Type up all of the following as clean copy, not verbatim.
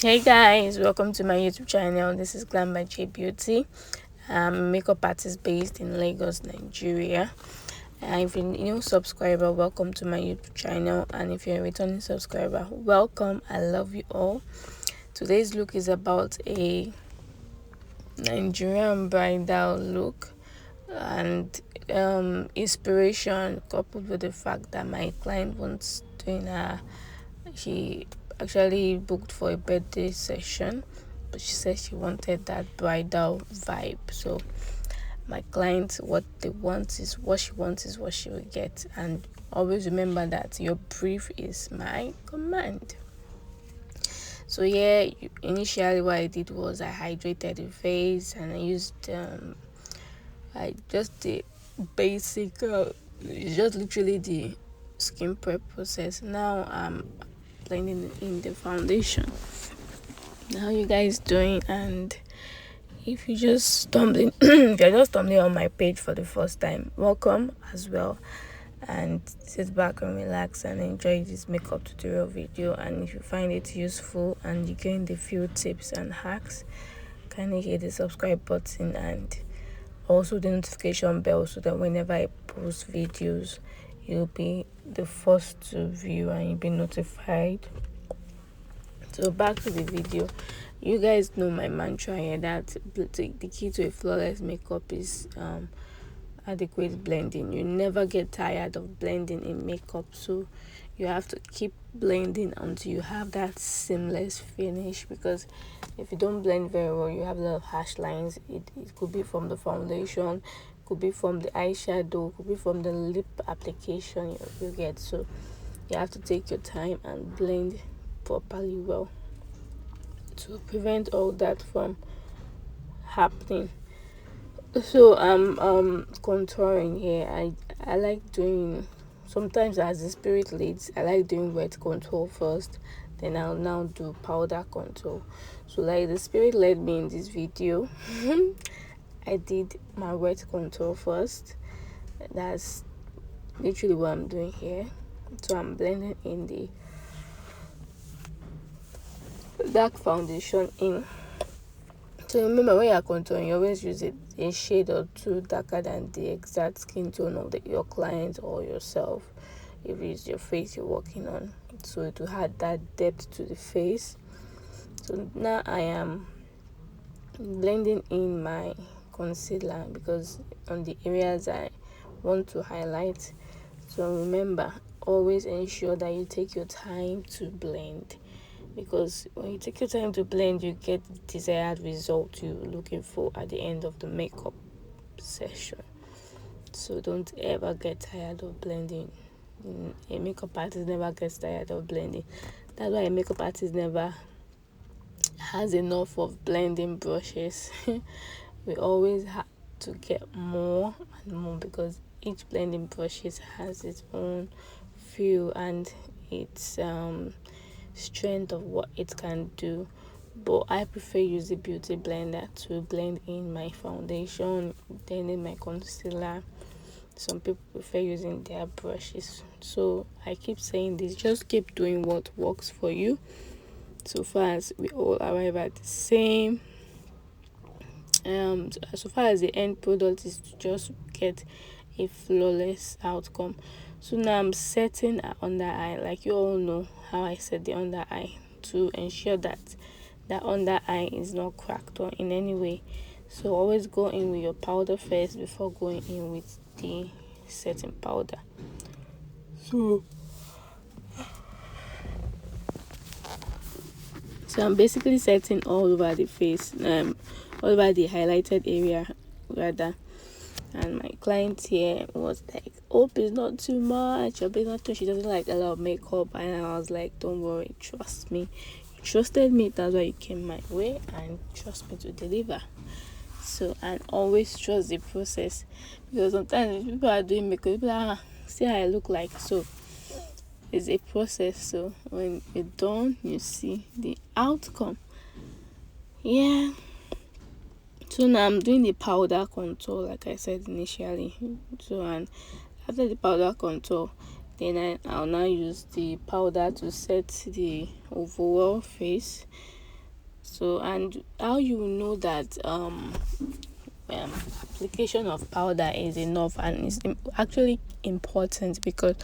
Hey guys, welcome to my YouTube channel. This is Glam by J Beauty. I'm a makeup artist based in Lagos, Nigeria. If you're a new subscriber, welcome to my YouTube channel, and if you're a returning subscriber, welcome. I love you all. Today's look is about a Nigerian bridal look and inspiration coupled with the fact that my client wants doing she actually booked for a birthday session, but she said she wanted that bridal vibe. So my client, what they want is what she wants is what she will get, and always remember that your brief is my command. So yeah, initially what I did was I hydrated the face and I used I just the basic just literally the skin prep process. Now I'm blending in the foundation. How you guys doing? And if you just stumbling if you're just stumbling on my page for the first time, welcome as well, and sit back and relax and enjoy this makeup tutorial video. And if you find it useful and you gain the few tips and hacks, kindly hit the subscribe button and also the notification bell so that whenever I post videos, you'll be the first to view and you'll be notified. So back to the video. You guys know my mantra here that the key to a flawless makeup is adequate blending. You never get tired of blending in makeup, so you have to keep blending until you have that seamless finish, because if you don't blend very well, you have a lot of harsh lines. It could be from the foundation, could be from the eyeshadow, could be from the lip application you get. So you have to take your time and blend properly well to prevent all that from happening. So I'm contouring here. I like doing, sometimes as the spirit leads, I like doing wet contour first, then I'll now do powder contour. So like the spirit led me in this video, I did my wet contour first. That's literally what I'm doing here. So I'm blending in the dark foundation in. So remember, when you're contouring, you always use a shade or two darker than the exact skin tone of your client or yourself, if it's your face you're working on, so it will add that depth to the face. So now I am blending in my concealer, because on the areas I want to highlight. So remember, always ensure that you take your time to blend, because when you take your time to blend, you get the desired result you're looking for at the end of the makeup session. So don't ever get tired of blending. A makeup artist never gets tired of blending. That's why a makeup artist never has enough of blending brushes. We always have to get more and more, because each blending brush has its own feel and its strength of what it can do. But I prefer use the beauty blender to blend in my foundation, then in my concealer. Some people prefer using their brushes. So I keep saying this, just keep doing what works for you, so far as we all arrive at the same so far as the end product is to just get a flawless outcome. So now I'm setting an under eye. Like you all know how I set the under eye, to ensure that the under eye is not cracked or in any way. So always go in with your powder first before going in with the setting powder. So I'm basically setting all over the face, all over the highlighted area rather. And my client here was like, hope it's not too much, hope it's not too, she doesn't like a lot of makeup. And I was like, don't worry, trust me, you trusted me, that's why you came my way, and trust me to deliver. So, and always trust the process, because sometimes people are doing makeup, people are see how I look like. So it's a process. So when you're done, you see the outcome. Yeah. So now I'm doing the powder contour, like I said initially. So, and after the powder contour, then I'll now use the powder to set the overall face. So, and how you know that application of powder is enough, and it's actually important, because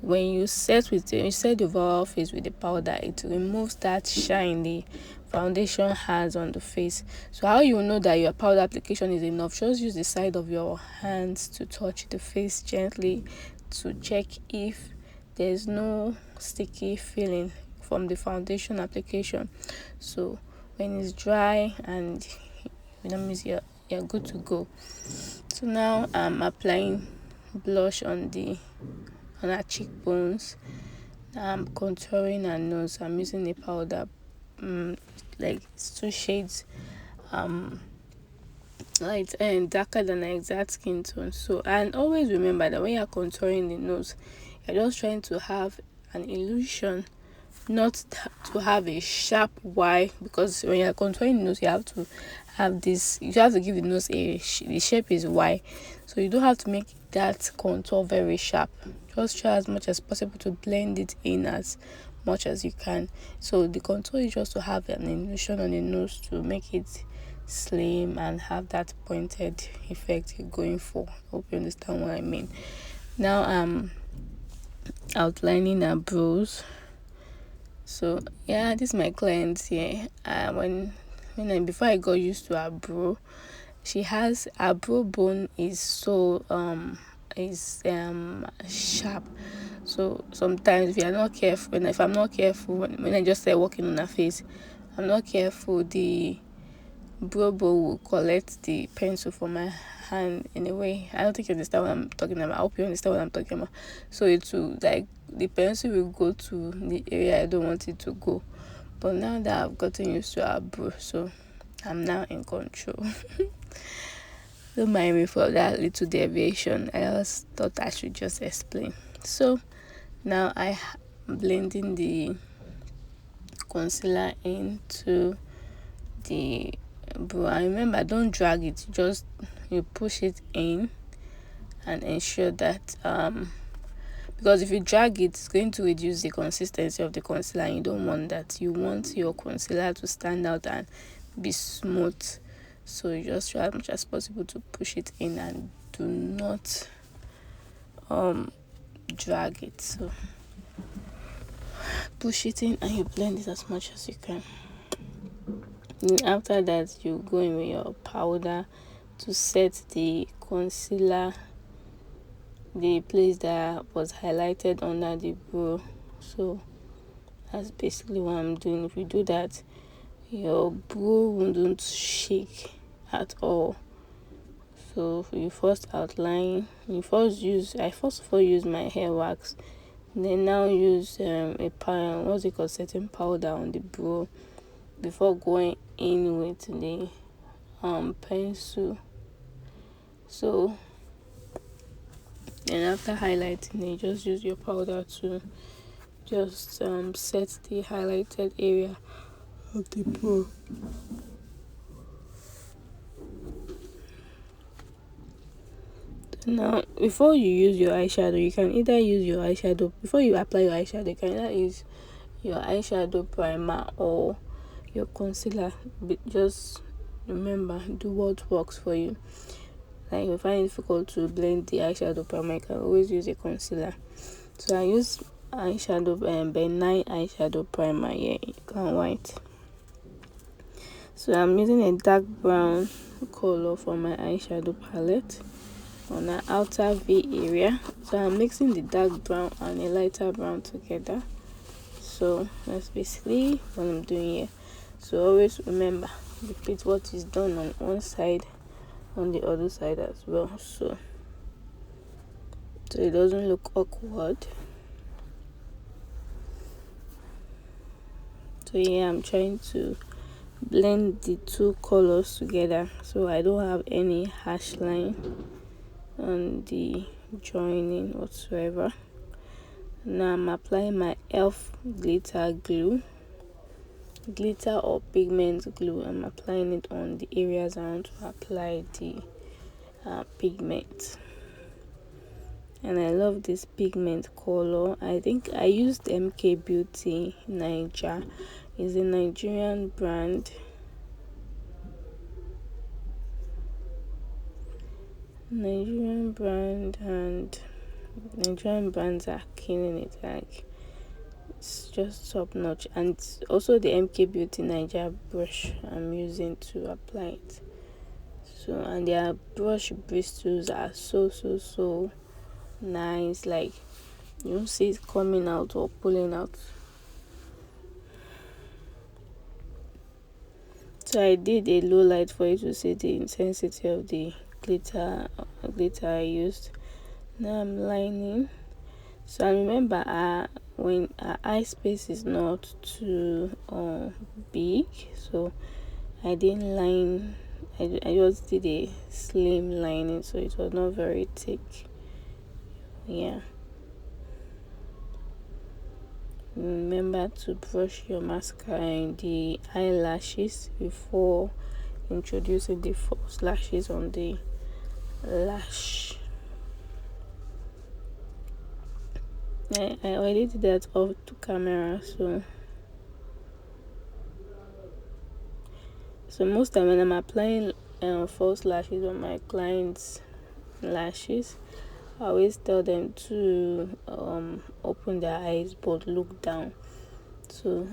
when you set the overall face with the powder, it removes that shine the foundation has on the face. So how you know that your powder application is enough? Just use the side of your hands to touch the face gently to check if there's no sticky feeling from the foundation application. So when it's dry and that means you're good to go. So now I'm applying blush on her cheekbones. Now I'm contouring her nose. I'm using a powder, like it's 2 shades light and darker than her exact skin tone. So, and always remember that when you're contouring the nose, you're just trying to have an illusion, not to have a sharp Y, because when you're contouring the nose, you have to have this, you have to give the nose the shape is Y, so you don't have to make that contour very sharp. Just try as much as possible to blend it in as much as you can. So the contour is just to have an illusion on the nose to make it slim and have that pointed effect you're going for. Hope you understand what I mean. Now I'm outlining her brows. So yeah, this is my client here. Before I got used to her brow, she has her brow bone is so sharp. So sometimes if you're not careful, if I'm not careful, when I just start working on her face, I'm not careful, the brow bone will collect the pencil from my hand in a way. I don't think you understand what I'm talking about. I hope you understand what I'm talking about. So it will, like, the pencil will go to the area I don't want it to go. But now that I've gotten used to our brow, so I'm now in control. Don't mind me for that little deviation. I just thought I should just explain. So now I'm blending the concealer into the brow. And remember, don't drag it, just you push it in and ensure that because if you drag it, it's going to reduce the consistency of the concealer, and you don't want that. You want your concealer to stand out and be smooth. So you just try as much as possible to push it in and do not drag it. So push it in and you blend it as much as you can. And after that, you go in with your powder to set the concealer, the place that was highlighted under the brow. So that's basically what I'm doing. If you do that, your brow wouldn't shake at all. So you first outline, I first of all use my hair wax, then now use setting powder on the brow before going in with the pencil. So then after highlighting, you just use your powder to just set the highlighted area of the brow. Now, before you use your eyeshadow, you can either use your eyeshadow, before you apply your eyeshadow, you can either use your eyeshadow primer or your concealer. But just remember, do what works for you. Like, if you find it difficult to blend the eyeshadow primer, you can always use a concealer. So I use eyeshadow, benign eyeshadow primer here, white. So I'm using a dark brown color for my eyeshadow palette on the outer V area. So I'm mixing the dark brown and a lighter brown together. So that's basically what I'm doing here. So always remember, repeat what is done on one side on the other side as well, so it doesn't look awkward. So yeah, I'm trying to blend the two colors together so I don't have any harsh line on the joining whatsoever. Now I'm applying my elf glitter or pigment glue. I'm applying it on the areas I want to apply the pigment. And I love this pigment color. I think I used MK Beauty Niger It's a Nigerian brand. Nigerian brand, and Nigerian brands are killing it. Like, it's just top notch. And it's also the MK Beauty Nigeria brush I'm using to apply it. So, and their brush bristles are so nice. Like, you don't see it coming out or pulling out. So I did a low light for you to see the intensity of the glitter I used. Now I'm lining. So I remember when our eye space is not too big, so I didn't line. I just did a slim lining, so it was not very thick. Yeah. Remember to brush your mascara in the eyelashes before introducing the false lashes on the lash. I already did that off to camera, so most time when I'm applying false lashes on my clients' lashes, I always tell them to open their eyes but look down, so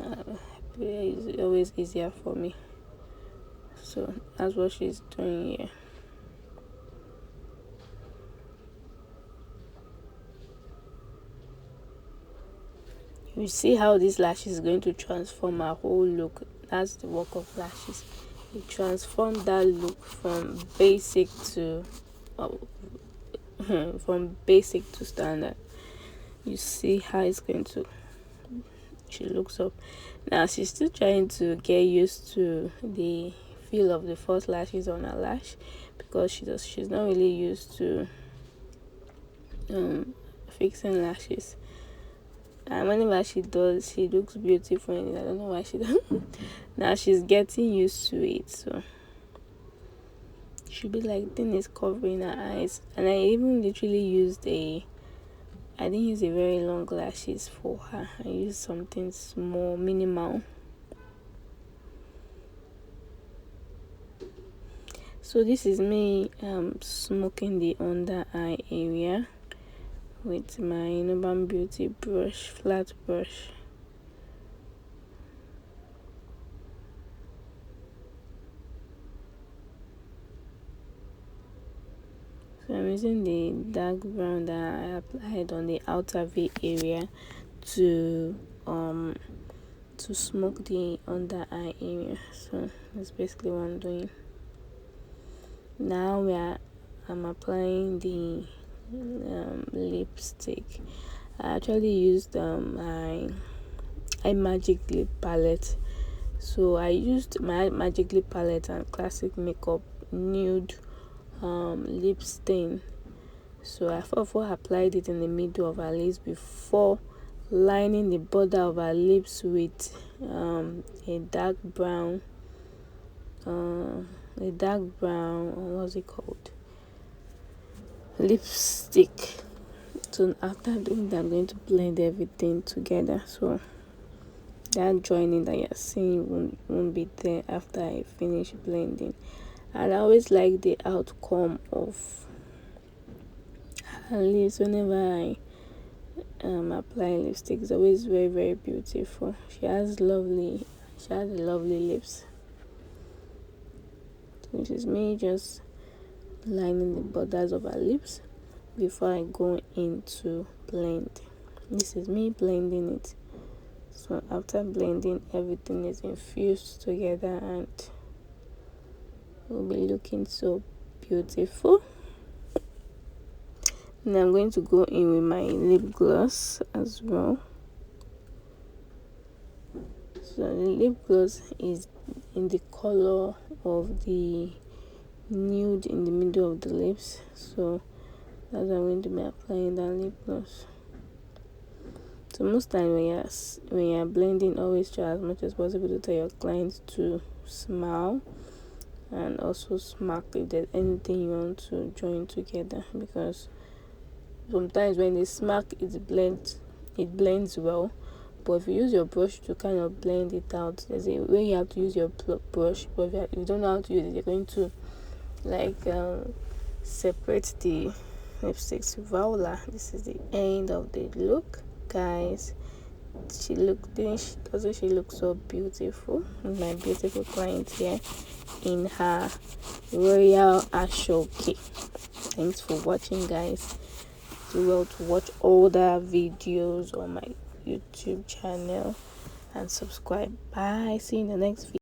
it's always easier for me. So that's what she's doing here. You see how this lash is going to transform our whole look. That's the work of lashes. It transforms that look from basic to standard. You see how it's going to. She looks up. Now she's still trying to get used to the feel of the false lashes on her lash, because she's not really used to fixing lashes. And whenever she does, she looks beautiful. And I don't know why she does. Now she's getting used to it, so she'll be like, thing is covering her eyes. And I even literally I didn't use a very long lashes for her. I used something small, minimal. So this is me smoking the under eye area with my Yoruba Beauty brush, flat brush. So I'm using the dark brown that I applied on the outer V area to smoke the under eye area. So that's basically what I'm doing. Now I'm applying the lipstick. I actually used my Magic Lip palette. So I used my Magic Lip palette and Classic Makeup nude lip stain. So I applied it in the middle of her lips before lining the border of her lips with a dark brown what's it called, lipstick. So after doing that, I'm going to blend everything together, so that joining that you're seeing won't be there after I finish blending. And I always like the outcome of her lips whenever I apply lipstick. It's always very beautiful. She has lovely lips. So this is me just lining the borders of her lips before I go into blend. This is me blending it. So after blending, everything is infused together and will be looking so beautiful. Now I'm going to go in with my lip gloss as well. So the lip gloss is in the color of the nude in the middle of the lips. So that's why I'm going to be applying that lip gloss. So most time when you're blending, always try as much as possible to tell your clients to smile and also smack if there's anything you want to join together, because sometimes when they smack it blends well, but if you use your brush to kind of blend it out, there's a way you have to use your brush, but if you don't know how to use it, you're going to like separate the lipsticks. Voila, this is the end of the look, guys. Doesn't she look so beautiful? My beautiful client here in her royal ashoke. Thanks for watching, guys. Do well to watch older videos on my YouTube channel and subscribe. Bye, see you in the next video.